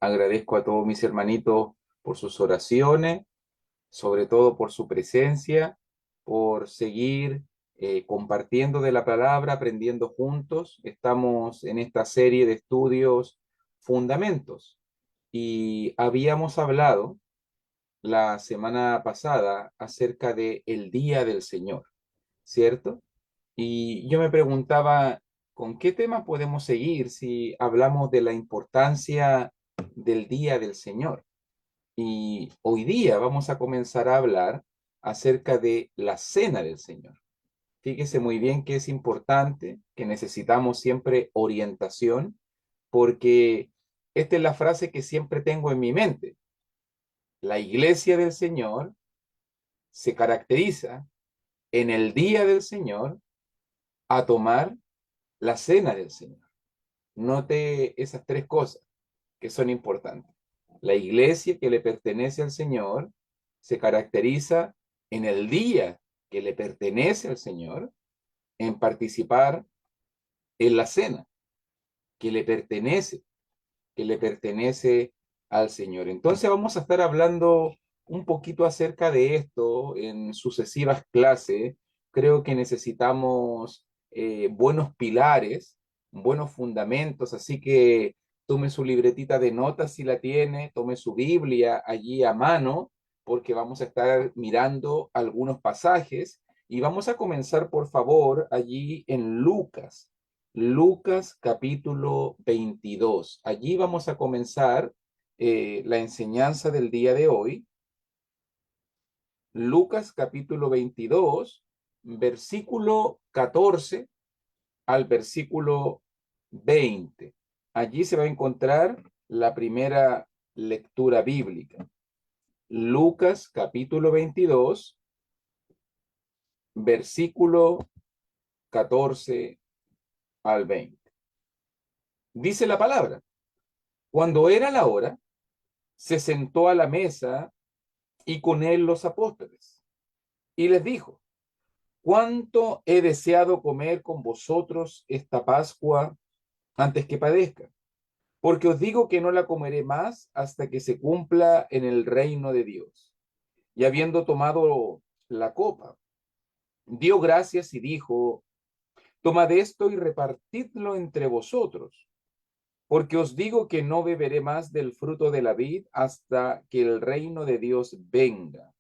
Agradezco a todos mis hermanitos por sus oraciones, sobre todo por su presencia, por seguir compartiendo de la palabra, aprendiendo juntos. Estamos en esta serie de estudios Fundamentos y habíamos hablado la semana pasada acerca de el Día del Señor, ¿cierto? Y yo me preguntaba, ¿con qué tema podemos seguir si hablamos de la importancia del Día del Señor? Y hoy día vamos a comenzar a hablar acerca de la Cena del Señor. Fíjese muy bien que es importante, que necesitamos siempre orientación, porque esta es la frase que siempre tengo en mi mente. La iglesia del Señor se caracteriza en el día del Señor a tomar la cena del Señor. Note esas tres cosas que son importantes. La iglesia que le pertenece al Señor se caracteriza en el día que le pertenece al Señor en participar en la cena que le pertenece, que le pertenece al Señor. Entonces vamos a estar hablando un poquito acerca de esto en sucesivas clases. Creo que necesitamos buenos pilares, buenos fundamentos, así que tome su libretita de notas si la tiene, tome su Biblia allí a mano, porque vamos a estar mirando algunos pasajes y vamos a comenzar, por favor, allí en Lucas. Lucas capítulo 22. Allí vamos a comenzar la enseñanza del día de hoy. Lucas capítulo 22, versículo 14 al versículo 20. Allí se va a encontrar la primera lectura bíblica. Lucas capítulo 22, versículo 14 al 20. Dice la palabra: cuando era la hora, se sentó a la mesa y con él los apóstoles. Y les dijo: cuánto he deseado comer con vosotros esta Pascua antes que padezca, porque os digo que no la comeré más hasta que se cumpla en el reino de Dios. Y habiendo tomado la copa, dio gracias y dijo: tomad esto y repartidlo entre vosotros, porque os digo que no beberé más del fruto de la vid hasta que el reino de Dios venga.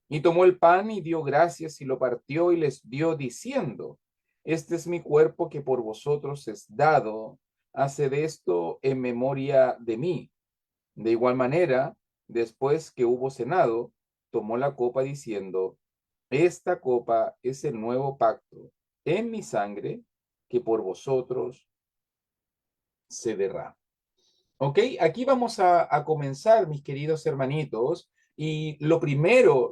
Y tomó el pan y dio gracias y lo partió y les dio diciendo: este es mi cuerpo que por vosotros es dado, haced esto en memoria de mí. De igual manera, después que hubo cenado, tomó la copa diciendo: esta copa es el nuevo pacto en mi sangre que por vosotros se derrama. Ok, aquí vamos a comenzar, mis queridos hermanitos, y lo primero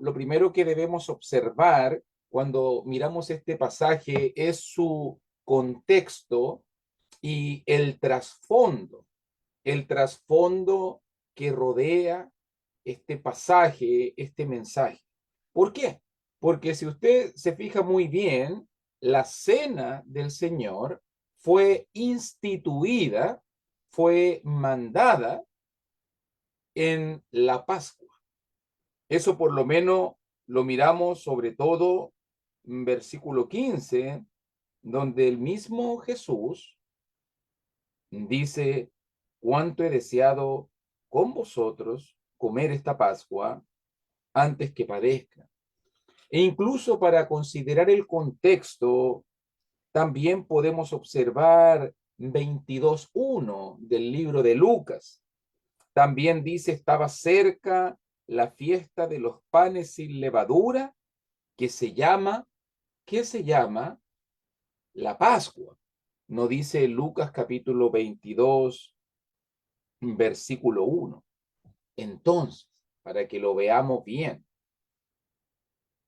que debemos observar cuando miramos este pasaje es su contexto y el trasfondo que rodea este pasaje, este mensaje. ¿Por qué? Porque si usted se fija muy bien, la cena del Señor fue instituida, fue mandada en la Pascua. Eso por lo menos lo miramos sobre todo en versículo 15, donde el mismo Jesús dice: cuánto he deseado con vosotros comer esta Pascua antes que padezca. E incluso para considerar el contexto, también podemos observar 22:1 del libro de Lucas. También dice: estaba cerca la fiesta de los panes sin levadura, que se llama, ¿qué se llama? La Pascua. No dice Lucas capítulo 22, versículo 1. Entonces, para que lo veamos bien,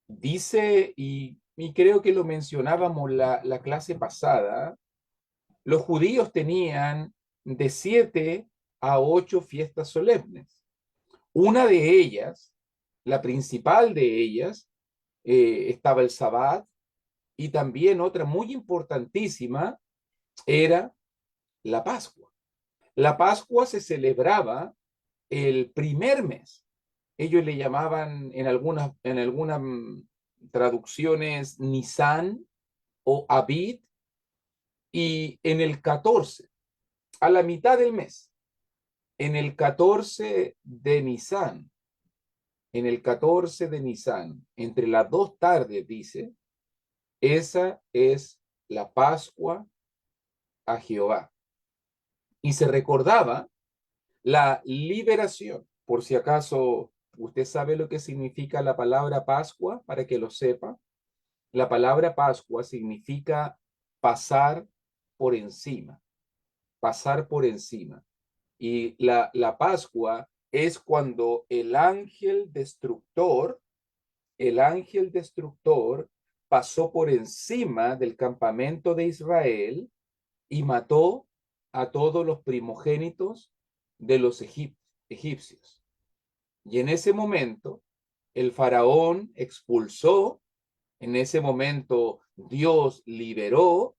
dice, y creo que lo mencionábamos la clase pasada, los judíos tenían de 7 a 8 fiestas solemnes. Una de ellas, la principal de ellas, estaba el Sabbat, y también otra muy importantísima era la Pascua. La Pascua se celebraba el primer mes. Ellos le llamaban en algunas traducciones Nisan o Abid, y en el 14, a la mitad del mes, en el 14 de Nisan, en el 14 de Nisan, entre las 2 tardes, dice, esa es la Pascua a Jehová. Y se recordaba la liberación. Por si acaso usted sabe lo que significa la palabra Pascua, para que lo sepa. La palabra Pascua significa pasar por encima, pasar por encima. Y la Pascua es cuando el ángel destructor pasó por encima del campamento de Israel y mató a todos los primogénitos de los egipcios. Y en ese momento, el faraón expulsó, en ese momento Dios liberó,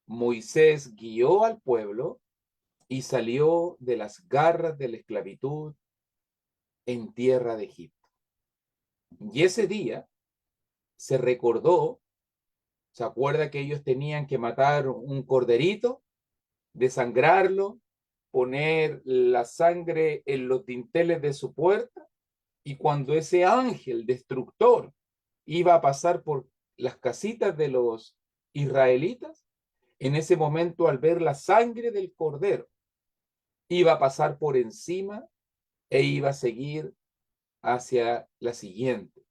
Moisés guió al pueblo y salió de las garras de la esclavitud en tierra de Egipto. Y ese día se recordó, se acuerda que ellos tenían que matar un corderito, desangrarlo, poner la sangre en los dinteles de su puerta, y cuando ese ángel destructor iba a pasar por las casitas de los israelitas, en ese momento, al ver la sangre del cordero, iba a pasar por encima e iba a seguir hacia la siguiente.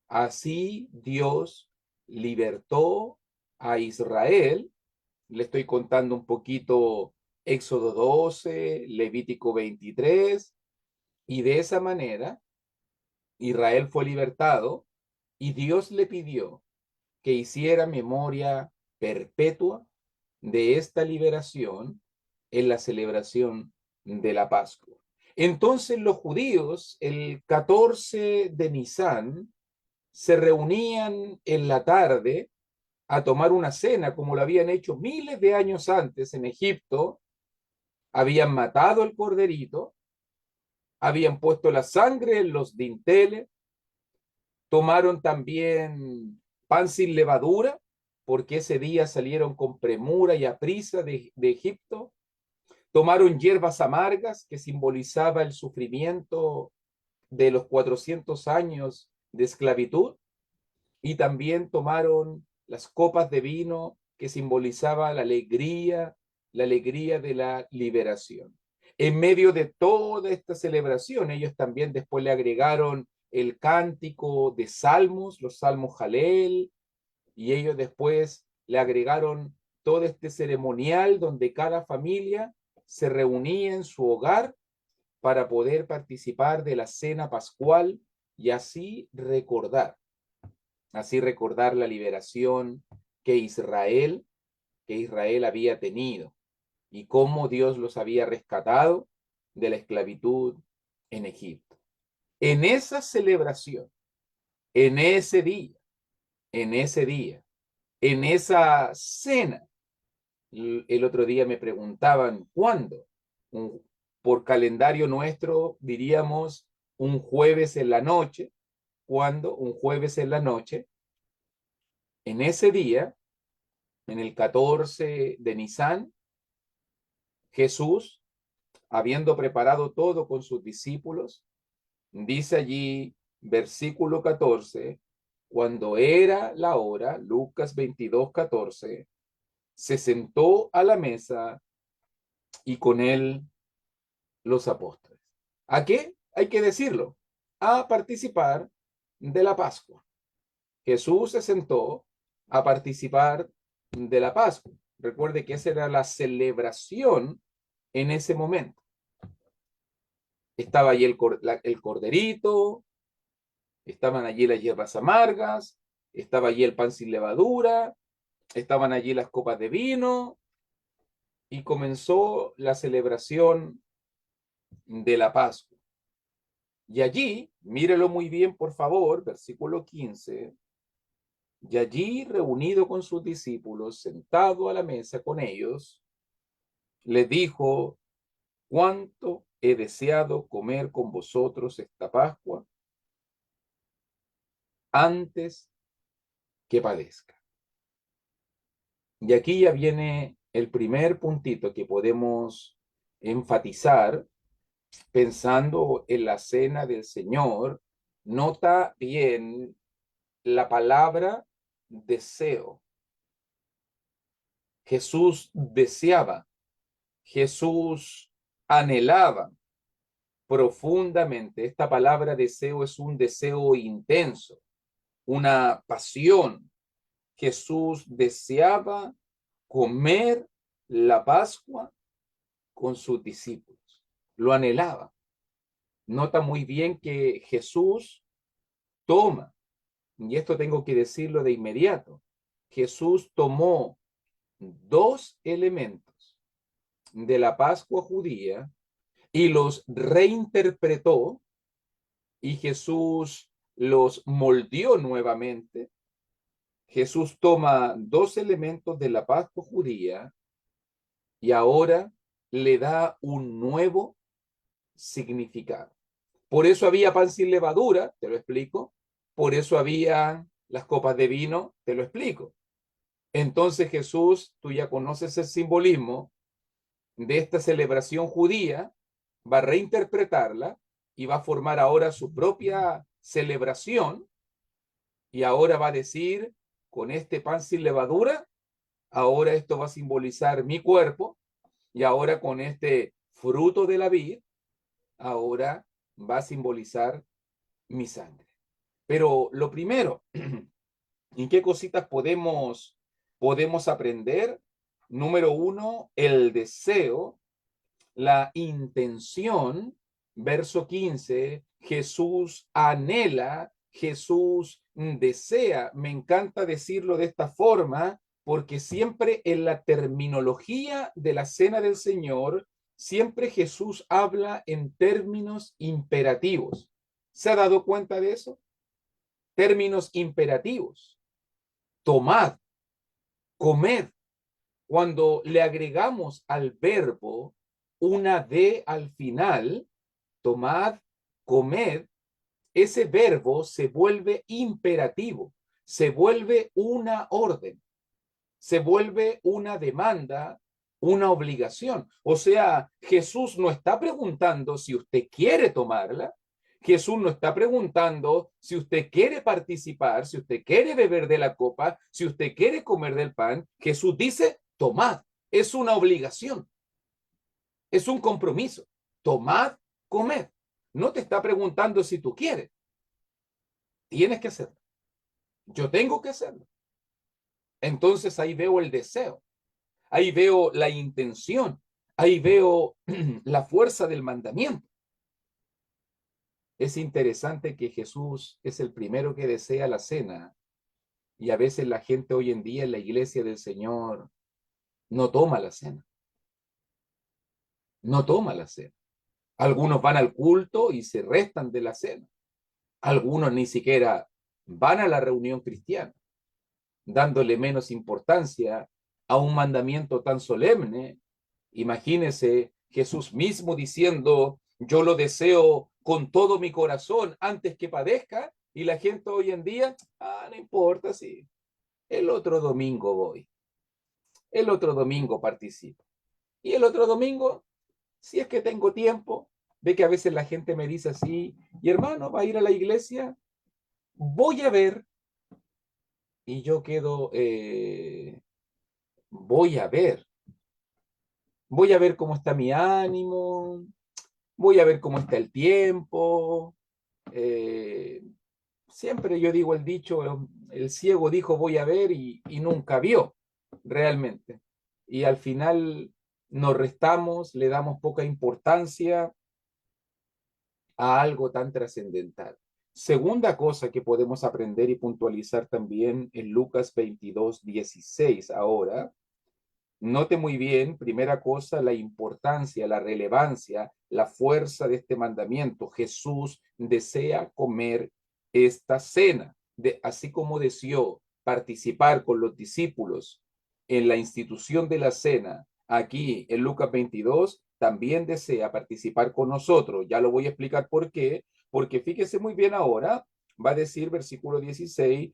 Así Dios libertó a Israel. Le estoy contando un poquito Éxodo 12, Levítico 23, y de esa manera Israel fue libertado y Dios le pidió que hiciera memoria perpetua de esta liberación en la celebración de la Pascua. Entonces los judíos, el 14 de Nisán, se reunían en la tarde a tomar una cena, como lo habían hecho miles de años antes en Egipto. Habían matado el corderito, habían puesto la sangre en los dinteles, tomaron también pan sin levadura, porque ese día salieron con premura y aprisa de Egipto. Tomaron hierbas amargas, que simbolizaba el sufrimiento de los 400 años de esclavitud, y también tomaron las copas de vino, que simbolizaba la alegría de la liberación. En medio de toda esta celebración, ellos también después le agregaron el cántico de salmos, los salmos Jalel, y ellos después le agregaron todo este ceremonial donde cada familia se reunía en su hogar para poder participar de la cena pascual y así recordar la liberación que Israel había tenido y cómo Dios los había rescatado de la esclavitud en Egipto. En esa celebración, en ese día, en ese día, en esa cena, el otro día me preguntaban cuándo. Por calendario nuestro diríamos un jueves en la noche. ¿Cuándo? Un jueves en la noche. En ese día, en el 14 de Nisán, Jesús, habiendo preparado todo con sus discípulos, dice allí, versículo 14, cuando era la hora, Lucas 22:14, se sentó a la mesa y con él los apóstoles. ¿A qué? Hay que decirlo, a participar de la Pascua. Jesús se sentó a participar de la Pascua. Recuerde que esa era la celebración en ese momento. Estaba allí el corderito, estaban allí las hierbas amargas, estaba allí el pan sin levadura, estaban allí las copas de vino, y comenzó la celebración de la Pascua. Y allí, mírelo muy bien, por favor, versículo 15, y allí reunido con sus discípulos, sentado a la mesa con ellos, les dijo, cuánto he deseado comer con vosotros esta Pascua antes que padezca. Y aquí ya viene el primer puntito que podemos enfatizar pensando en la cena del Señor. Nota bien la palabra deseo. Jesús deseaba, Jesús anhelaba profundamente. Esta palabra deseo es un deseo intenso, una pasión. Jesús deseaba comer la Pascua con sus discípulos. Lo anhelaba. Nota muy bien que Jesús toma, y esto tengo que decirlo de inmediato, Jesús tomó dos elementos de la Pascua judía y los reinterpretó, y Jesús los moldeó nuevamente. Jesús toma dos elementos de la Pascua judía y ahora le da un nuevo significado. Por eso había pan sin levadura, te lo explico. Por eso había las copas de vino, te lo explico. Entonces Jesús, tú ya conoces el simbolismo de esta celebración judía, va a reinterpretarla y va a formar ahora su propia celebración, y ahora va a decir, con este pan sin levadura, ahora esto va a simbolizar mi cuerpo, y ahora con este fruto de la vid, ahora va a simbolizar mi sangre. Pero lo primero, ¿en qué cositas podemos aprender? Número uno, el deseo, la intención. Verso 15, Jesús anhela, Jesús desea. Me encanta decirlo de esta forma porque siempre en la terminología de la cena del Señor, siempre Jesús habla en términos imperativos. ¿Se ha dado cuenta de eso? Términos imperativos. Tomad, comed. Cuando le agregamos al verbo una D al final, tomad, comed, ese verbo se vuelve imperativo, se vuelve una orden, se vuelve una demanda, una obligación. O sea, Jesús no está preguntando si usted quiere tomarla. Jesús no está preguntando si usted quiere participar, si usted quiere beber de la copa, si usted quiere comer del pan. Jesús dice, tomad. Es una obligación, es un compromiso. Tomad, comed. No te está preguntando si tú quieres. Tienes que hacerlo. Yo tengo que hacerlo. Entonces ahí veo el deseo. Ahí veo la intención, ahí veo la fuerza del mandamiento. Es interesante que Jesús es el primero que desea la cena, y a veces la gente hoy en día en la iglesia del Señor no toma la cena, no toma la cena. Algunos van al culto y se restan de la cena. Algunos ni siquiera van a la reunión cristiana, dándole menos importancia a un mandamiento tan solemne. Imagínese Jesús mismo diciendo, yo lo deseo con todo mi corazón antes que padezca, y la gente hoy en día, no importa, sí, el otro domingo voy, el otro domingo participo, y el otro domingo, si es que tengo tiempo. Ve que a veces la gente me dice así, y hermano, ¿va a ir a la iglesia? Voy a ver, y yo quedo, voy a ver. Voy a ver cómo está mi ánimo, voy a ver cómo está el tiempo. Eh, Siempre yo digo el dicho, el ciego dijo voy a ver y nunca vio realmente. Y al final nos restamos, le damos poca importancia a algo tan trascendental. Segunda cosa que podemos aprender y puntualizar también en Lucas 22:16 ahora. Note muy bien, primera cosa, la importancia, la relevancia, la fuerza de este mandamiento. Jesús desea comer esta cena, así como deseó participar con los discípulos en la institución de la cena. Aquí en Lucas 22, también desea participar con nosotros. Ya lo voy a explicar por qué, porque fíjese muy bien ahora, va a decir versículo 16,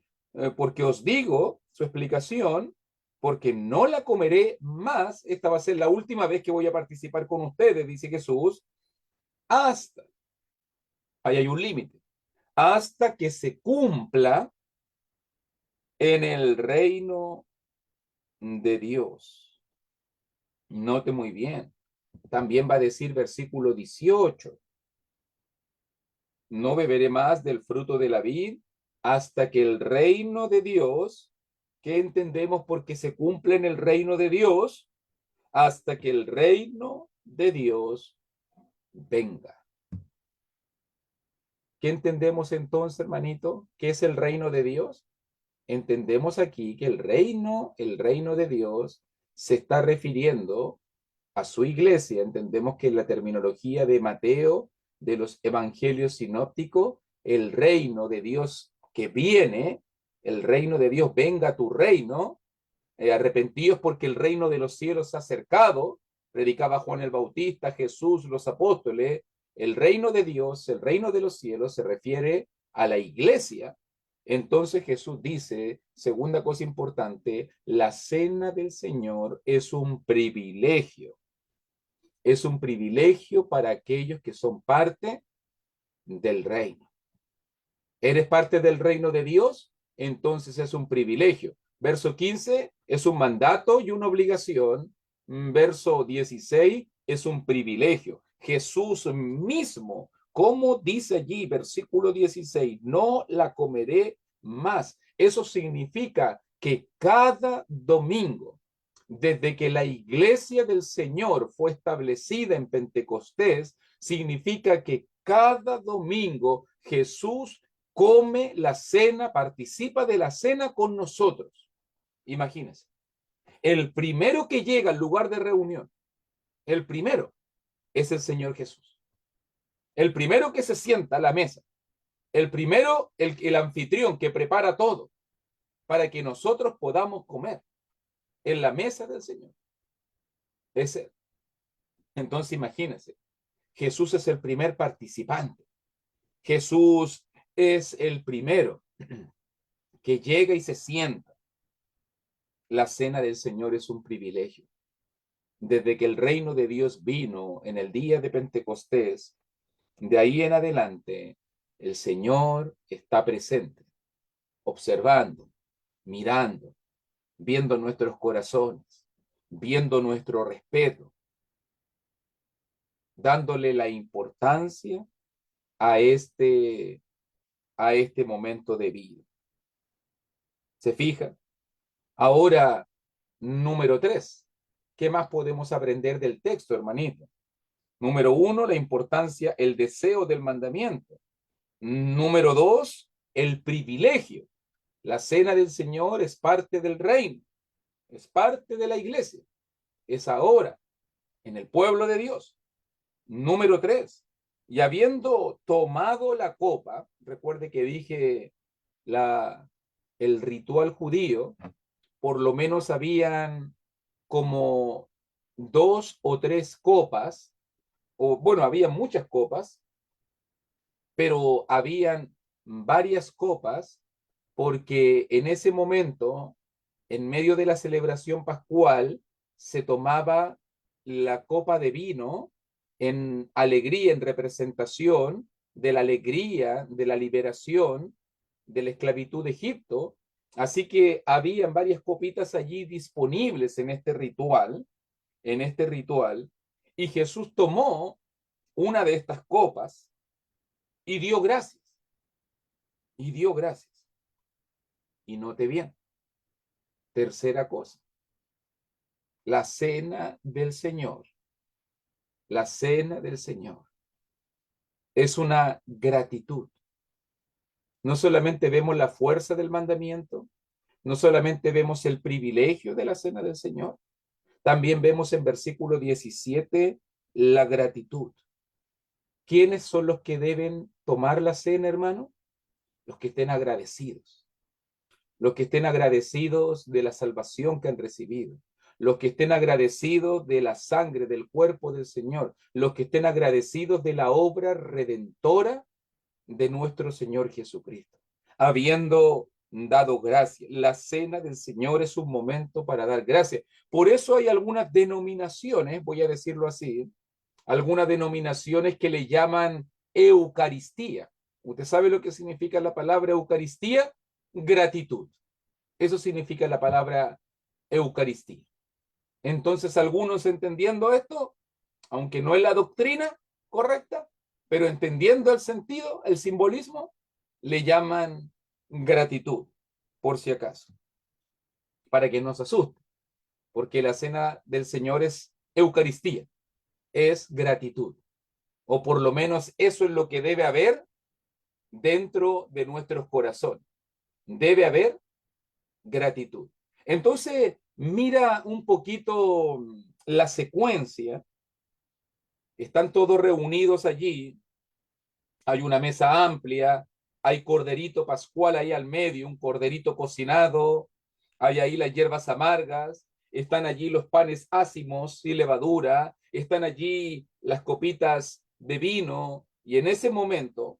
porque os digo su explicación, porque no la comeré más, esta va a ser la última vez que voy a participar con ustedes, dice Jesús, hasta, ahí hay un límite, hasta que se cumpla en el reino de Dios. Note muy bien. También va a decir versículo 18, no beberé más del fruto de la vid hasta que el reino de Dios, ¿qué entendemos porque se cumple en el reino de Dios? Hasta que el reino de Dios venga. ¿Qué entendemos entonces, hermanito? ¿Qué es el reino de Dios? Entendemos aquí que el reino de Dios se está refiriendo a su iglesia. Entendemos que en la terminología de Mateo, de los evangelios sinópticos, el reino de Dios que viene, el reino de Dios, venga a tu reino, arrepentidos porque el reino de los cielos se ha acercado, predicaba Juan el Bautista, Jesús, los apóstoles. El reino de Dios, el reino de los cielos se refiere a la iglesia. Entonces Jesús dice, segunda cosa importante, la cena del Señor es un privilegio. Es un privilegio para aquellos que son parte del reino. ¿Eres parte del reino de Dios? Entonces es un privilegio. Verso 15 es un mandato y una obligación. Verso 16 es un privilegio. Jesús mismo, como dice allí, versículo 16, no la comeré más. Eso significa que cada domingo, desde que la iglesia del Señor fue establecida en Pentecostés, significa que cada domingo Jesús come la cena, participa de la cena con nosotros. Imagínense, el primero que llega al lugar de reunión, el primero es el Señor Jesús. El primero que se sienta a la mesa, el primero, el anfitrión que prepara todo para que nosotros podamos comer en la mesa del Señor. Es él. Entonces imagínense, Jesús es el primer participante. Jesús es el primero que llega y se sienta. La cena del Señor es un privilegio. Desde que el reino de Dios vino en el día de Pentecostés, de ahí en adelante, el Señor está presente, observando, mirando, viendo nuestros corazones, viendo nuestro respeto, dándole la importancia a este momento de vida. ¿Se fijan? Ahora, número 3. ¿Qué más podemos aprender del texto, hermanito? Número 1, la importancia, el deseo del mandamiento. Número 2, el privilegio. La cena del Señor es parte del reino, es parte de la iglesia, es ahora, en el pueblo de Dios. Número 3, y habiendo tomado la copa, recuerde que dije el ritual judío, por lo menos habían como 2 o 3 copas, o bueno, había muchas copas, pero habían varias copas porque en ese momento, en medio de la celebración pascual, se tomaba la copa de vino en alegría, en representación de la alegría, de la liberación de la esclavitud de Egipto. Así que habían varias copitas allí disponibles en este ritual, y Jesús tomó una de estas copas y dio gracias, y dio gracias. Y note bien, tercera cosa, la cena del Señor. La cena del Señor es una gratitud. No solamente vemos la fuerza del mandamiento, no solamente vemos el privilegio de la cena del Señor, también vemos en versículo 17 la gratitud. ¿Quiénes son los que deben tomar la cena, hermano? Los que estén agradecidos. Los que estén agradecidos de la salvación que han recibido. los que estén agradecidos de la sangre, del cuerpo del Señor, los que estén agradecidos de la obra redentora de nuestro Señor Jesucristo, habiendo dado gracias. La cena del Señor es un momento para dar gracias. Por eso hay algunas denominaciones, voy a decirlo así, algunas denominaciones que le llaman Eucaristía. ¿Usted sabe lo que significa la palabra Eucaristía? Gratitud. Eso significa la palabra Eucaristía. Entonces, algunos entendiendo esto, aunque no es la doctrina correcta, pero entendiendo el sentido, el simbolismo, le llaman gratitud, por si acaso, para que no se asuste, porque la cena del Señor es Eucaristía, es gratitud, o por lo menos eso es lo que debe haber dentro de nuestros corazones. Debe haber gratitud. Entonces, mira un poquito la secuencia. Están todos reunidos allí. Hay una mesa amplia. Hay corderito pascual ahí al medio, un corderito cocinado. Hay ahí las hierbas amargas. Están allí los panes ácimos sin levadura. Están allí las copitas de vino. Y en ese momento,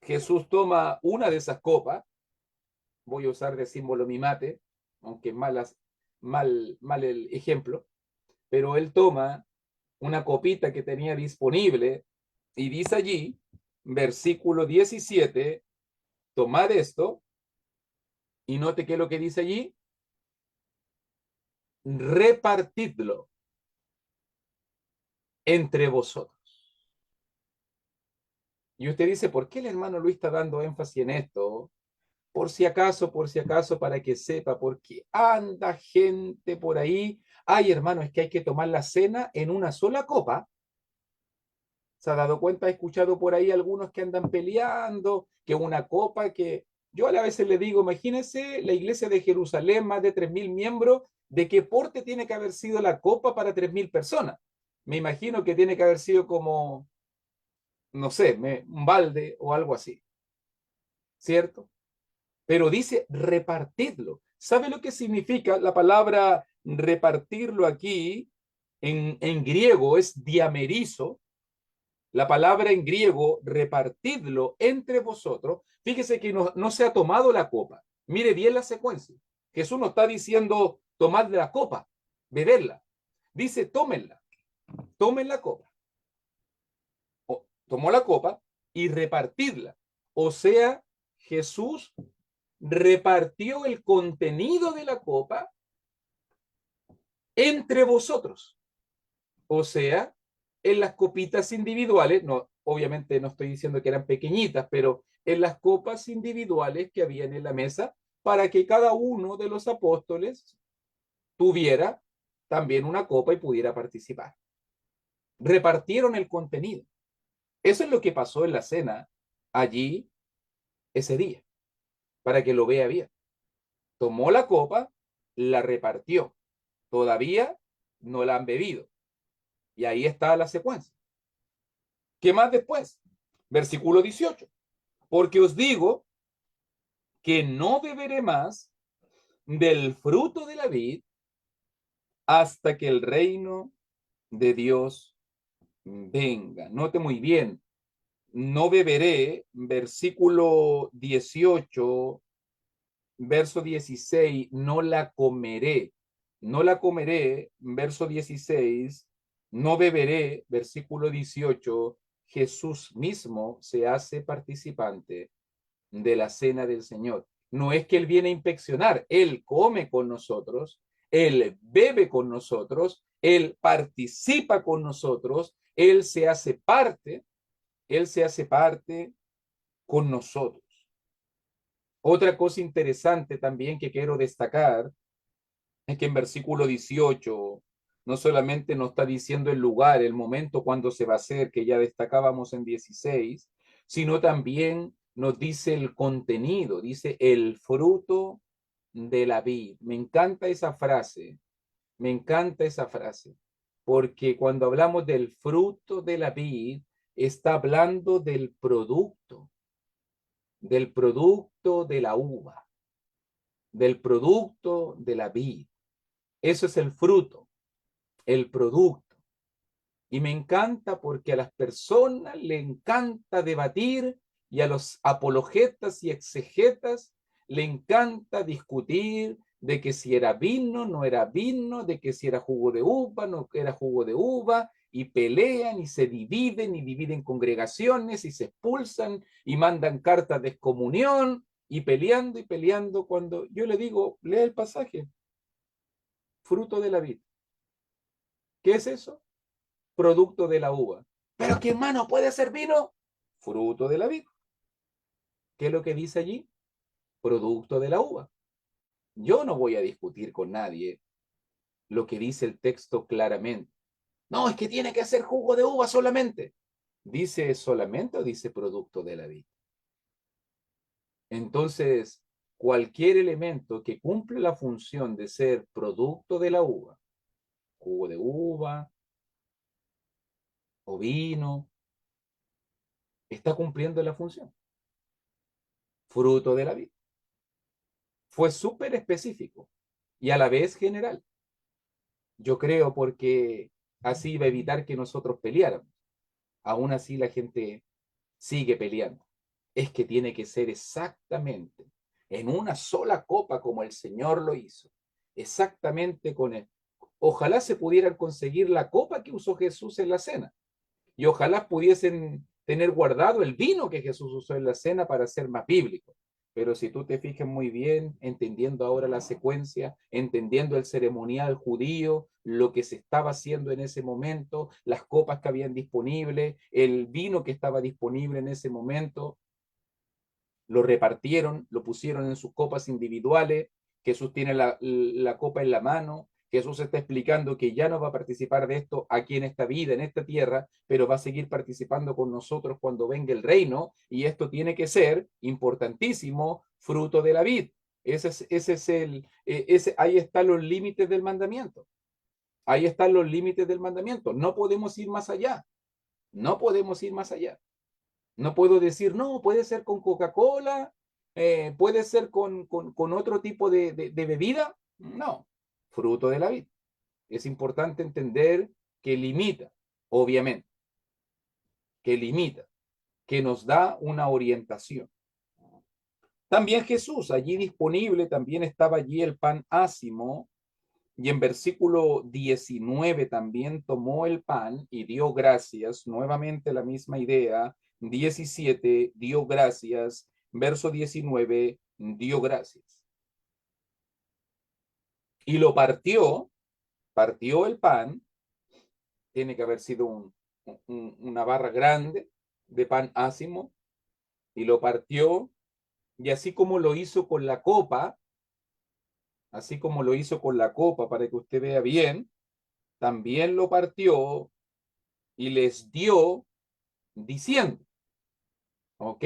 Jesús toma una de esas copas. Voy a usar de símbolo mi mate, aunque mal el ejemplo, pero él toma una copita que tenía disponible y dice allí, versículo 17, tomad esto y note qué es lo que dice allí, repartidlo entre vosotros. Y usted dice, ¿por qué el hermano Luis está dando énfasis en esto? Por si acaso, para que sepa, porque anda gente por ahí. Ay, hermano, es que hay que tomar la cena en una sola copa. ¿Se ha dado cuenta? He escuchado por ahí algunos que andan peleando, que una copa que... Yo a veces le digo, imagínense la iglesia de Jerusalén, más de 3.000 miembros, ¿de qué porte tiene que haber sido la copa para 3.000 personas? Me imagino que tiene que haber sido como, no sé, un balde o algo así, ¿cierto? Pero dice repartidlo. ¿Sabe lo que significa la palabra repartirlo aquí? En griego es diamerizo. La palabra en griego, repartidlo entre vosotros. Fíjese que no se ha tomado la copa. Mire bien la secuencia. Jesús no está diciendo tomad la copa, beberla. Dice tómenla, tomen la copa. Tomó la copa y repartidla. O sea, Jesús repartió el contenido de la copa entre vosotros. O sea, en las copitas individuales, no, obviamente no estoy diciendo que eran pequeñitas, pero en las copas individuales que habían en la mesa, para que cada uno de los apóstoles tuviera también una copa y pudiera participar. Repartieron el contenido. Eso es lo que pasó en la cena allí ese día, para que lo vea bien. Tomó la copa, la repartió. Todavía no la han bebido. Y ahí está la secuencia. ¿Qué más después? Versículo 18. Porque os digo que no beberé más del fruto de la vid hasta que el reino de Dios venga. Note muy bien, no beberé, versículo 18, verso 16, no la comeré. No la comeré, verso 16, no beberé, versículo 18, Jesús mismo se hace participante de la cena del Señor. No es que Él viene a inspeccionar, Él come con nosotros, Él bebe con nosotros, Él participa con nosotros, Él se hace parte, Él se hace parte con nosotros. Otra cosa interesante también que quiero destacar es que en versículo 18 no solamente nos está diciendo el lugar, el momento cuando se va a hacer, que ya destacábamos en 16, sino también nos dice el contenido, dice el fruto de la vid. Me encanta esa frase, me encanta esa frase, porque cuando hablamos del fruto de la vid, está hablando del producto de la uva, del producto de la vid. Eso es el fruto, el producto. Y me encanta porque a las personas le encanta debatir y a los apologetas y exegetas le encanta discutir de que si era vino, no era vino, de que si era jugo de uva, no era jugo de uva, y pelean y se dividen y dividen congregaciones y se expulsan y mandan cartas de excomunión y peleando cuando yo le digo, lea el pasaje, fruto de la vid. ¿Qué es eso? Producto de la uva. Pero que hermano, ¿puede ser vino? Fruto de la vid. ¿Qué es lo que dice allí? Producto de la uva. Yo no voy a discutir con nadie lo que dice el texto claramente. No, es que tiene que ser jugo de uva solamente. ¿Dice solamente o dice producto de la vid? Entonces, cualquier elemento que cumple la función de ser producto de la uva, jugo de uva o vino, está cumpliendo la función. Fruto de la vid. Fue súper específico y a la vez general. Yo creo porque así iba a evitar que nosotros peleáramos. Aún así la gente sigue peleando. Es que tiene que ser exactamente en una sola copa como el Señor lo hizo. Exactamente con él. Ojalá se pudieran conseguir la copa que usó Jesús en la cena. Y ojalá pudiesen tener guardado el vino que Jesús usó en la cena para ser más bíblico. Pero si tú te fijas muy bien, entendiendo ahora la secuencia, entendiendo el ceremonial judío, lo que se estaba haciendo en ese momento, las copas que habían disponibles, el vino que estaba disponible en ese momento, lo repartieron, lo pusieron en sus copas individuales, Jesús tiene la copa en la mano, Jesús está explicando que ya no va a participar de esto aquí en esta vida, en esta tierra, pero va a seguir participando con nosotros cuando venga el reino, y esto tiene que ser importantísimo, fruto de la vid. Ahí están los límites del mandamiento. Ahí están los límites del mandamiento. No podemos ir más allá. No podemos ir más allá. No puedo decir, no, puede ser con Coca-Cola, puede ser con otro tipo de bebida. No, fruto de la vida. Es importante entender que limita, obviamente, que limita, que nos da una orientación. También Jesús, allí disponible, también estaba allí el pan ácimo, y en versículo 19 también tomó el pan y dio gracias, nuevamente la misma idea, 17 dio gracias, verso 19 dio gracias. Y lo partió, partió el pan, tiene que haber sido una barra grande de pan ácimo, y lo partió, y así como lo hizo con la copa, así como lo hizo con la copa, para que usted vea bien, también lo partió y les dio diciendo, ¿ok?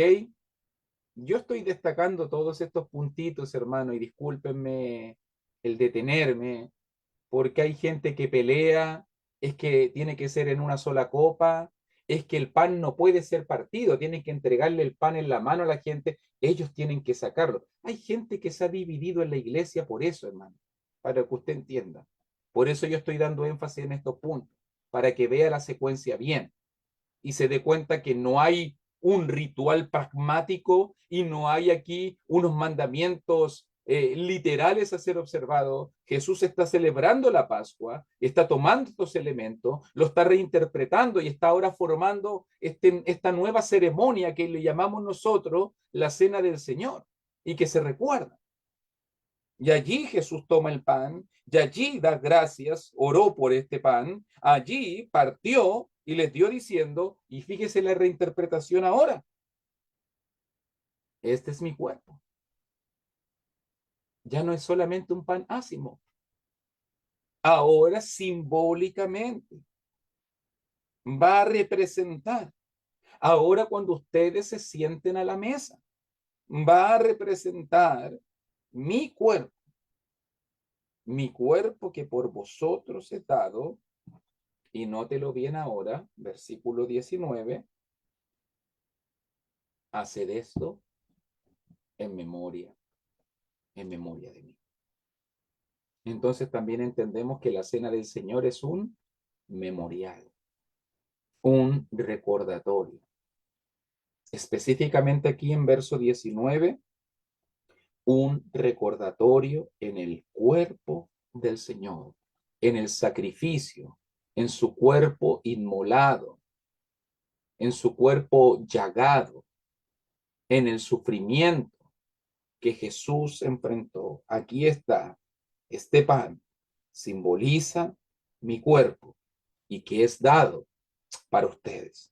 Yo estoy destacando todos estos puntitos, hermano, y discúlpenme el detenerme, porque hay gente que pelea, es que tiene que ser en una sola copa, es que el pan no puede ser partido, tienen que entregarle el pan en la mano a la gente, ellos tienen que sacarlo. Hay gente que se ha dividido en la iglesia por eso, hermano, para que usted entienda. Por eso yo estoy dando énfasis en estos puntos, para que vea la secuencia bien y se dé cuenta que no hay un ritual pragmático y no hay aquí unos mandamientos literales a ser observados. Jesús está celebrando la Pascua, está tomando estos elementos, lo está reinterpretando y está ahora formando esta nueva ceremonia que le llamamos nosotros la Cena del Señor y que se recuerda. Y allí Jesús toma el pan, y allí da gracias, oró por este pan, allí partió y les dio diciendo, y fíjese la reinterpretación ahora, este es mi cuerpo. Ya no es solamente un pan ácimo, ahora simbólicamente va a representar, ahora cuando ustedes se sienten a la mesa, va a representar mi cuerpo que por vosotros he dado. Y nótelo bien ahora, versículo 19, haced esto en memoria de mí. Entonces también entendemos que la cena del Señor es un memorial, un recordatorio. Específicamente aquí en verso 19, un recordatorio en el cuerpo del Señor, en el sacrificio, en su cuerpo inmolado, en su cuerpo llagado, en el sufrimiento que Jesús enfrentó. Aquí está, este pan simboliza mi cuerpo y que es dado para ustedes.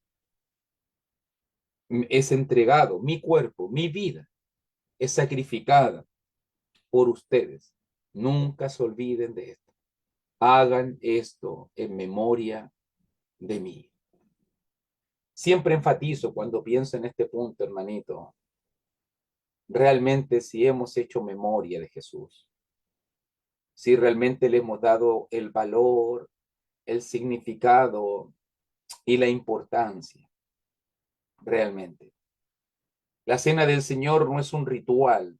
Es entregado mi cuerpo, mi vida, es sacrificada por ustedes. Nunca se olviden de esto. Hagan esto en memoria de mí. Siempre enfatizo cuando pienso en este punto, hermanito, realmente si hemos hecho memoria de Jesús, si realmente le hemos dado el valor, el significado y la importancia, realmente. La cena del Señor no es un ritual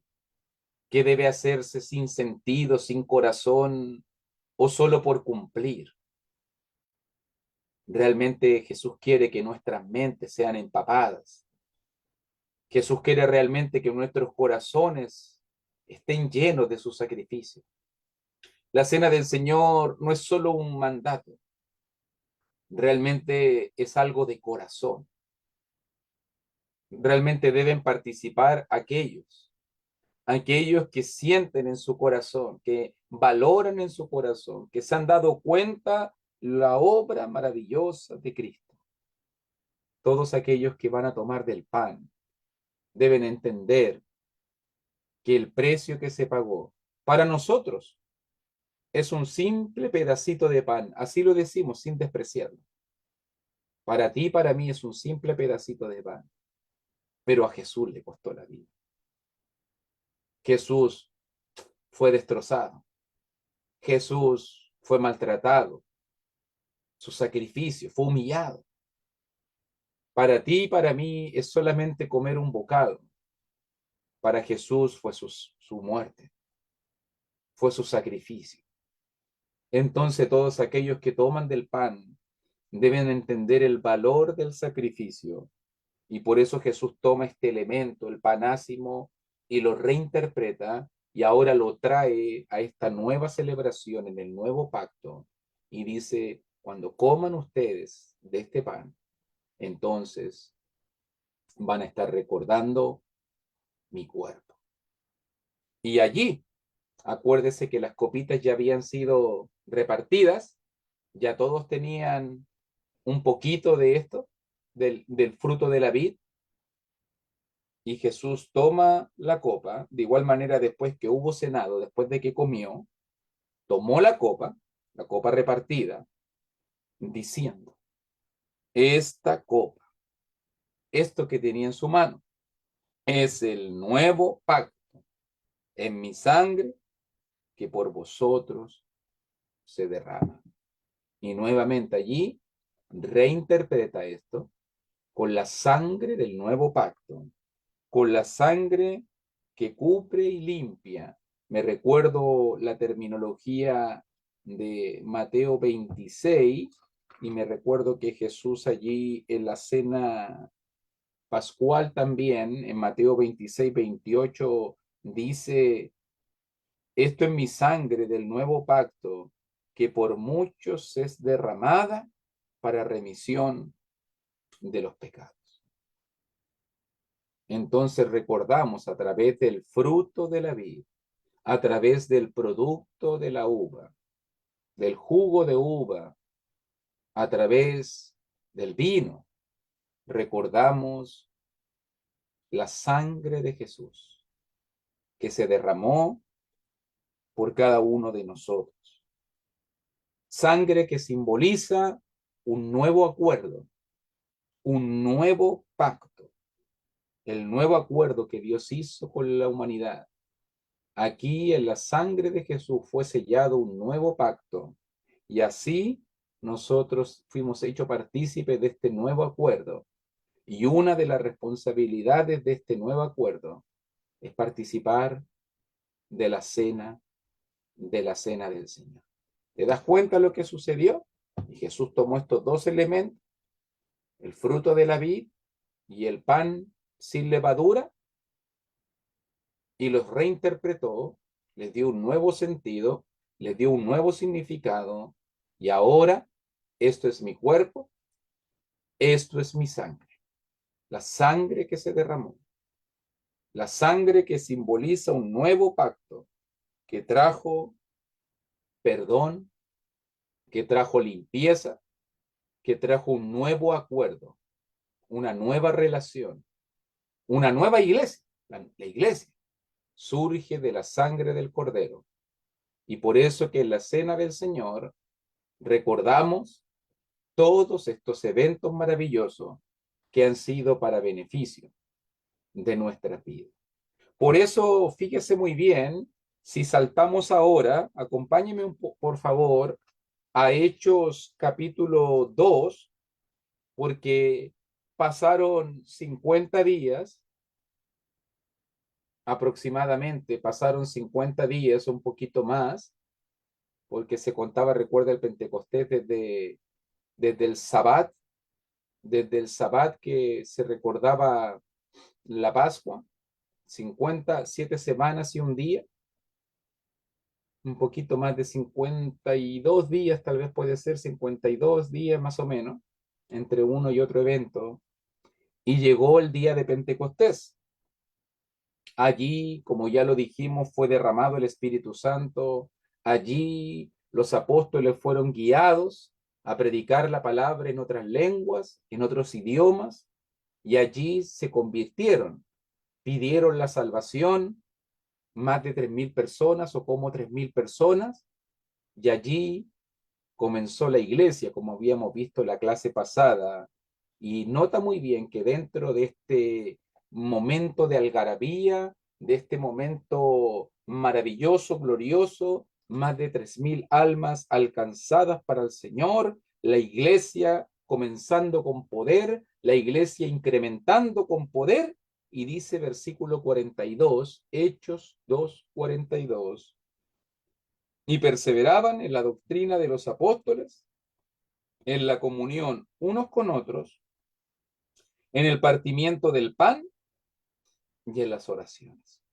que debe hacerse sin sentido, sin corazón o solo por cumplir. Realmente Jesús quiere que nuestras mentes sean empapadas. Jesús quiere realmente que nuestros corazones estén llenos de su sacrificio. La cena del Señor no es solo un mandato, realmente es algo de corazón. Realmente deben participar aquellos que sienten en su corazón, que valoran en su corazón, que se han dado cuenta la obra maravillosa de Cristo. Todos aquellos que van a tomar del pan deben entender que el precio que se pagó para nosotros es un simple pedacito de pan, así lo decimos sin despreciarlo. Para ti y para mí es un simple pedacito de pan, pero a Jesús le costó la vida. Jesús fue destrozado, Jesús fue maltratado, su sacrificio fue humillado. Para ti y para mí es solamente comer un bocado. Para Jesús fue su muerte, fue su sacrificio. Entonces todos aquellos que toman del pan deben entender el valor del sacrificio. Y por eso Jesús toma este elemento, el panásimo, y lo reinterpreta y ahora lo trae a esta nueva celebración en el nuevo pacto. Y dice, cuando coman ustedes de este pan, entonces van a estar recordando mi cuerpo. Y allí, acuérdese que las copitas ya habían sido repartidas, ya todos tenían un poquito de esto, del fruto de la vid, y Jesús toma la copa, de igual manera después que hubo cenado, después de que comió, tomó la copa repartida, diciendo, esta copa, esto que tenía en su mano, es el nuevo pacto en mi sangre que por vosotros se derrama. Y nuevamente allí reinterpreta esto con la sangre del nuevo pacto, con la sangre que cubre y limpia. Me recuerdo la terminología de Mateo 26 y me recuerdo que Jesús allí en la cena pascual también, en Mateo 26, 28, dice, esto es mi sangre del nuevo pacto, que por muchos es derramada para remisión de los pecados. Entonces recordamos a través del fruto de la vid, a través del producto de la uva, del jugo de uva, a través del vino, recordamos la sangre de Jesús que se derramó por cada uno de nosotros. Sangre que simboliza un nuevo acuerdo, un nuevo pacto, el nuevo acuerdo que Dios hizo con la humanidad. Aquí en la sangre de Jesús fue sellado un nuevo pacto y así nosotros fuimos hechos partícipes de este nuevo acuerdo. Y una de las responsabilidades de este nuevo acuerdo es participar de la cena de la cena del Señor. ¿Te das cuenta lo que sucedió? Y Jesús tomó estos dos elementos, el fruto de la vid y el pan sin levadura, y los reinterpretó, les dio un nuevo sentido, les dio un nuevo significado, y ahora esto es mi cuerpo, esto es mi sangre, la sangre que se derramó, la sangre que simboliza un nuevo pacto que trajo perdón, que trajo limpieza, que trajo un nuevo acuerdo, una nueva relación, una nueva iglesia. La iglesia surge de la sangre del Cordero. Y por eso que en la cena del Señor recordamos todos estos eventos maravillosos que han sido para beneficio de nuestras vidas. Por eso, fíjese muy bien, si saltamos ahora, acompáñeme por favor a Hechos capítulo 2, porque pasaron 50 días, aproximadamente, pasaron 50 días, un poquito más, porque se contaba, recuerda, el Pentecostés desde el Sabbat que se recordaba la Pascua, 57 semanas y un día, un poquito más de 52 días, tal vez puede ser 52 días más o menos, entre uno y otro evento, y llegó el día de Pentecostés. Allí, como ya lo dijimos, fue derramado el Espíritu Santo. Allí los apóstoles fueron guiados a predicar la palabra en otras lenguas, en otros idiomas, y allí se convirtieron, pidieron la salvación, más de 3.000 personas o como 3.000 personas, y allí comenzó la iglesia, como habíamos visto en la clase pasada. Y nota muy bien que dentro de este momento de algarabía, de este momento maravilloso, glorioso, más de 3.000 almas alcanzadas para el Señor, la iglesia comenzando con poder, la iglesia incrementando con poder, y dice versículo 42, Hechos 2:42, y perseveraban en la doctrina de los apóstoles, en la comunión unos con otros, en el partimiento del pan y en las oraciones.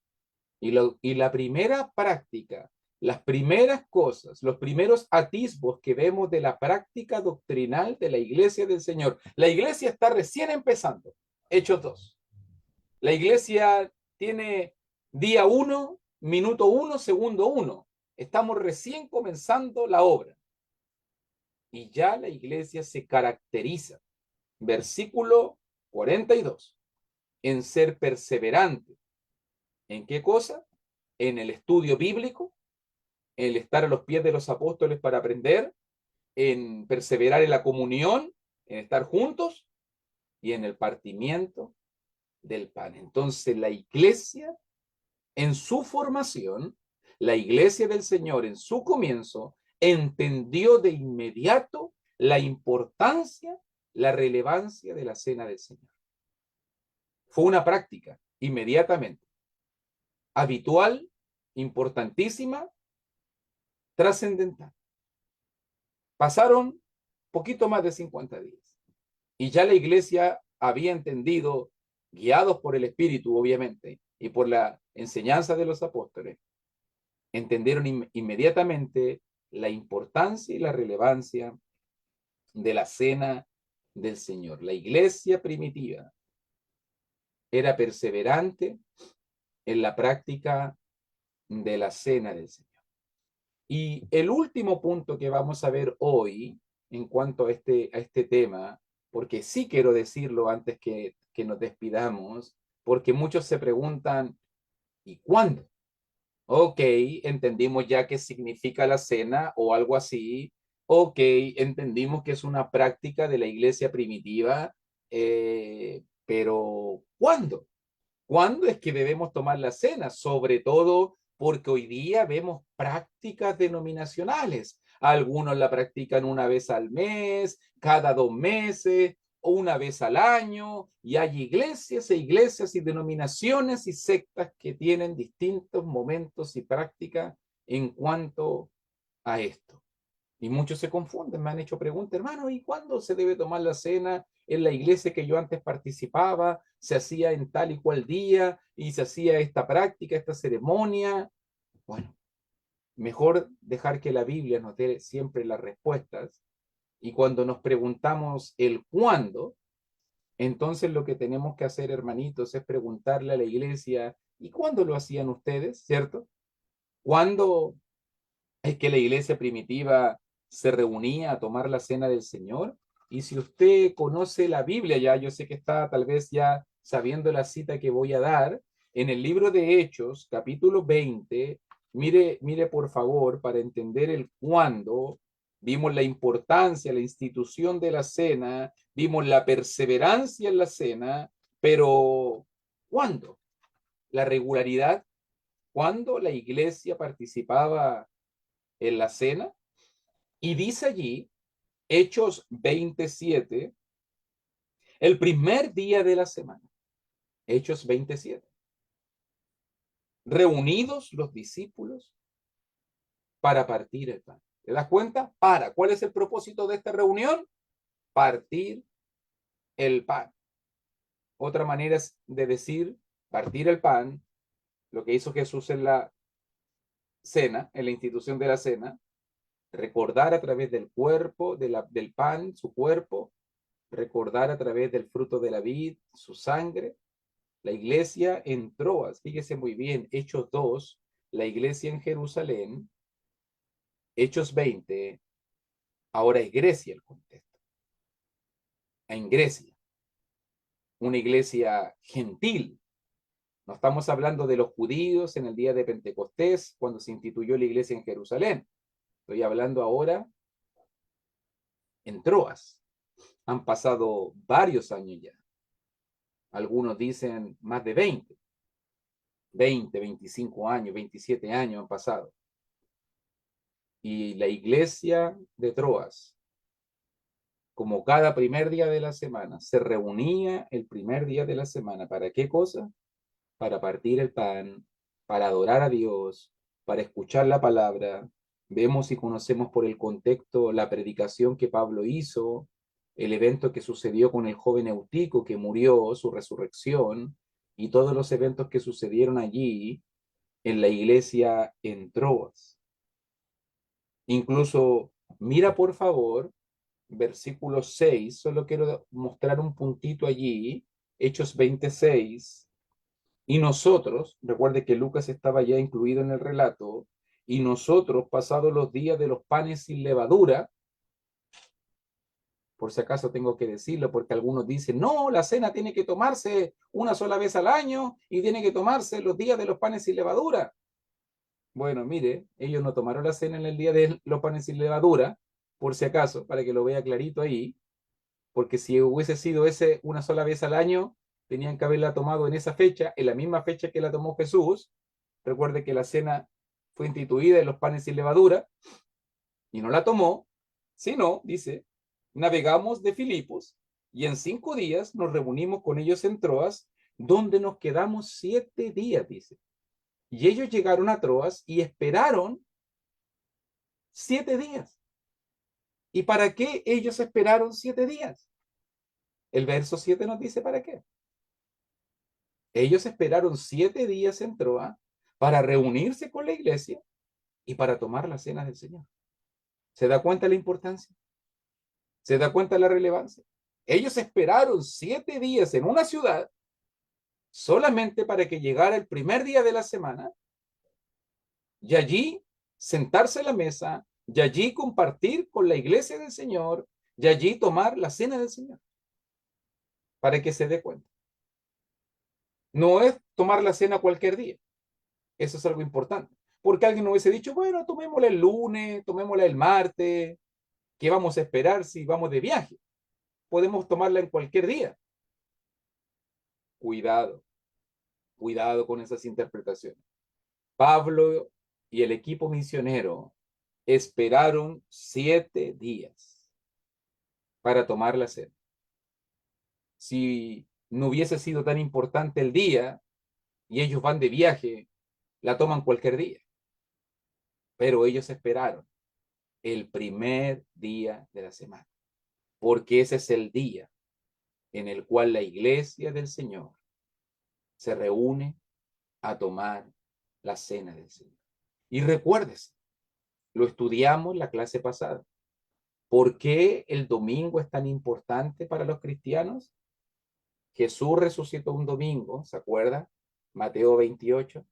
Y la primera práctica, las primeras cosas, los primeros atisbos que vemos de la práctica doctrinal de la iglesia del Señor. La iglesia está recién empezando. Hechos 2. La iglesia tiene día 1, minuto 1, segundo 1. Estamos recién comenzando la obra. Y ya la iglesia se caracteriza, versículo 42, en ser perseverante. ¿En qué cosa? En el estudio bíblico, en el estar a los pies de los apóstoles para aprender, en perseverar en la comunión, en estar juntos y en el partimiento del pan. Entonces la iglesia en su formación, la iglesia del Señor en su comienzo, entendió de inmediato la importancia, la relevancia de la cena del Señor. Fue una práctica inmediatamente, habitual, importantísima, trascendental. Pasaron poquito más de 50 días y ya la iglesia había entendido, guiados por el Espíritu, obviamente, y por la enseñanza de los apóstoles, entendieron inmediatamente la importancia y la relevancia de la cena del Señor. La iglesia primitiva era perseverante en la práctica de la cena del Señor. Y el último punto que vamos a ver hoy en cuanto a este tema, porque sí quiero decirlo antes que nos despidamos, porque muchos se preguntan, ¿y cuándo? Ok, entendimos ya qué significa la cena o algo así. Ok, entendimos que es una práctica de la iglesia primitiva, pero ¿cuándo? ¿Cuándo es que debemos tomar la cena? Sobre todo porque hoy día vemos prácticas denominacionales. Algunos la practican una vez al mes, cada 2 meses, o una vez al año, y hay iglesias e iglesias y denominaciones y sectas que tienen distintos momentos y prácticas en cuanto a esto. Y muchos se confunden, me han hecho preguntas, hermano, ¿y cuándo se debe tomar la cena? En la iglesia que yo antes participaba, se hacía en tal y cual día, y se hacía esta práctica, esta ceremonia. Bueno, mejor dejar que la Biblia nos dé siempre las respuestas, y cuando nos preguntamos el cuándo, entonces lo que tenemos que hacer, hermanitos, es preguntarle a la iglesia, ¿y cuándo lo hacían ustedes? ¿Cierto? ¿Cuándo es que la iglesia primitiva se reunía a tomar la cena del Señor? Y si usted conoce la Biblia ya, yo sé que está tal vez ya sabiendo la cita que voy a dar, en el libro de Hechos, capítulo 20, mire por favor, para entender el cuándo, vimos la importancia, la institución de la cena, vimos la perseverancia en la cena, pero ¿cuándo? La regularidad, ¿cuándo la iglesia participaba en la cena? Y dice allí, Hechos 27, el primer día de la semana, Hechos 27, reunidos los discípulos para partir el pan. ¿Te das cuenta? ¿Cuál es el propósito de esta reunión? Partir el pan. Otra manera de decir partir el pan, lo que hizo Jesús en la cena, en la institución de la cena, recordar a través del cuerpo, del pan, su cuerpo, recordar a través del fruto de la vid, su sangre. La iglesia en Troas, fíjese muy bien, Hechos 2, la iglesia en Jerusalén, Hechos 20, ahora es Grecia el contexto. En Grecia, una iglesia gentil. No estamos hablando de los judíos en el día de Pentecostés, cuando se instituyó la iglesia en Jerusalén. Estoy hablando ahora en Troas. Han pasado varios años ya. Algunos dicen más de 20, 25 años, 27 años han pasado. Y la iglesia de Troas, como cada primer día de la semana, se reunía el primer día de la semana. ¿Para qué cosa? Para partir el pan, para adorar a Dios, para escuchar la palabra. Vemos y conocemos por el contexto la predicación que Pablo hizo, el evento que sucedió con el joven Eutico que murió, su resurrección, y todos los eventos que sucedieron allí en la iglesia en Troas. Incluso, mira por favor, versículo 6, solo quiero mostrar un puntito allí, Hechos 26, y nosotros, recuerde que Lucas estaba ya incluido en el relato, y nosotros, pasados los días de los panes sin levadura, por si acaso tengo que decirlo, porque algunos dicen, no, la cena tiene que tomarse una sola vez al año y tiene que tomarse los días de los panes sin levadura. Bueno, mire, ellos no tomaron la cena en el día de los panes sin levadura, por si acaso, para que lo vea clarito ahí, porque si hubiese sido ese una sola vez al año, tenían que haberla tomado en esa fecha, en la misma fecha que la tomó Jesús. Recuerde que la cena fue instituida en los panes sin levadura y no la tomó, sino, dice, navegamos de Filipos y en 5 días nos reunimos con ellos en Troas, donde nos quedamos 7 días, dice. Y ellos llegaron a Troas y esperaron 7 días. ¿Y para qué ellos esperaron 7 días? El verso 7 nos dice para qué. Ellos esperaron 7 días en Troas para reunirse con la iglesia y para tomar la cena del Señor. ¿Se da cuenta la importancia? ¿Se da cuenta la relevancia? Ellos esperaron 7 días en una ciudad solamente para que llegara el primer día de la semana y allí sentarse a la mesa y allí compartir con la iglesia del Señor y allí tomar la cena del Señor. Para que se dé cuenta. No es tomar la cena cualquier día. Eso es algo importante. Porque alguien hubiese dicho, bueno, tomémosla el lunes, tomémosla el martes, ¿qué vamos a esperar si vamos de viaje? Podemos tomarla en cualquier día. Cuidado, cuidado con esas interpretaciones. Pablo y el equipo misionero esperaron 7 días para tomar la cena. Si no hubiese sido tan importante el día y ellos van de viaje, la toman cualquier día. pero ellos esperaron el primer día de la semana, porque ese es el día en el cual la iglesia del Señor se reúne a tomar la cena del Señor. Y recuérdese, lo estudiamos la clase pasada. ¿Por qué el domingo es tan importante para los cristianos? Jesús resucitó un domingo, ¿se acuerda? Mateo 28.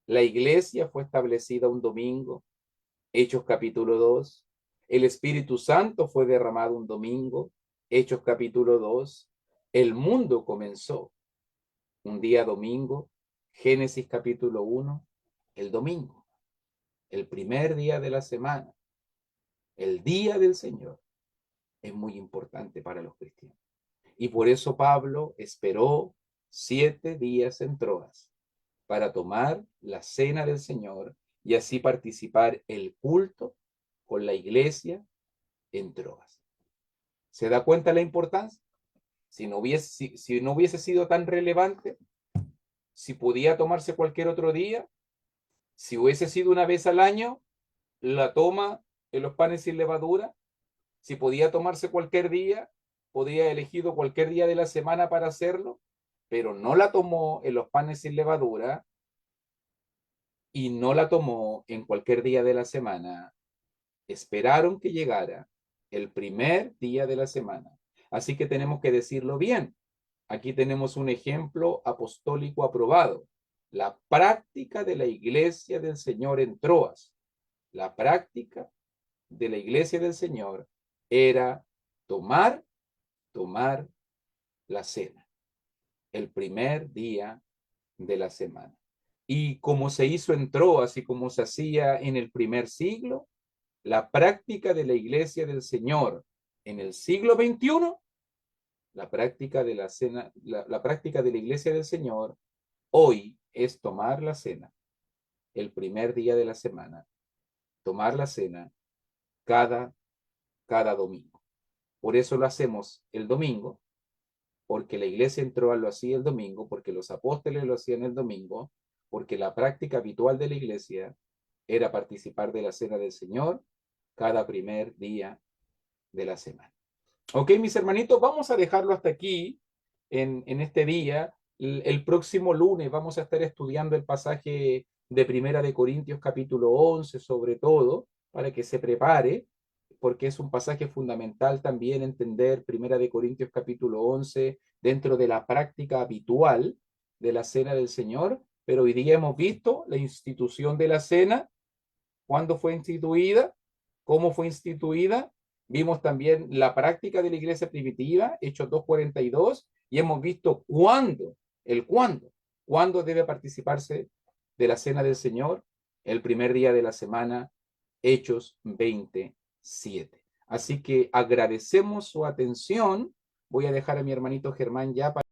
La iglesia fue establecida un domingo, Hechos capítulo 2. El Espíritu Santo fue derramado un domingo, Hechos capítulo 2. El mundo comenzó un día domingo, Génesis capítulo 1, el domingo, el primer día de la semana, el día del Señor, es muy importante para los cristianos. Y por eso Pablo esperó 7 días en Troas para tomar la cena del Señor y así participar el culto con la iglesia en Troas. ¿Se da cuenta la importancia? Si no hubiese sido tan relevante, si podía tomarse cualquier otro día, si hubiese sido una vez al año, la toma en los panes sin levadura, si podía tomarse cualquier día, podía haber elegido cualquier día de la semana para hacerlo, pero no la tomó en los panes sin levadura y no la tomó en cualquier día de la semana. Esperaron que llegara el primer día de la semana. Así que tenemos que decirlo bien. Aquí tenemos un ejemplo apostólico aprobado. La práctica de la iglesia del Señor en Troas. La práctica de la iglesia del Señor era tomar la cena, el primer día de la semana. Y como se hizo en Troas y como se hacía en el primer siglo, la práctica de la iglesia del Señor en el siglo XXI, la práctica de la cena, la práctica de la iglesia del Señor hoy es tomar la cena el primer día de la semana, tomar la cena cada, cada domingo. Por eso lo hacemos el domingo, porque la iglesia entró lo hacía el domingo, porque los apóstoles lo hacían el domingo, porque la práctica habitual de la iglesia era participar de la cena del Señor cada primer día de la semana. Ok, mis hermanitos, vamos a dejarlo hasta aquí en este día. El próximo lunes vamos a estar estudiando el pasaje de Primera de Corintios capítulo 11, sobre todo, para que se prepare, porque es un pasaje fundamental también entender Primera de Corintios capítulo 11 dentro de la práctica habitual de la cena del Señor. Pero hoy día hemos visto la institución de la cena, cuándo fue instituida, cómo fue instituida. Vimos también la práctica de la iglesia primitiva, Hechos 2:42, y hemos visto cuándo debe participarse de la cena del Señor, el primer día de la semana, Hechos 27. Así que agradecemos su atención. Voy a dejar a mi hermanito Germán ya para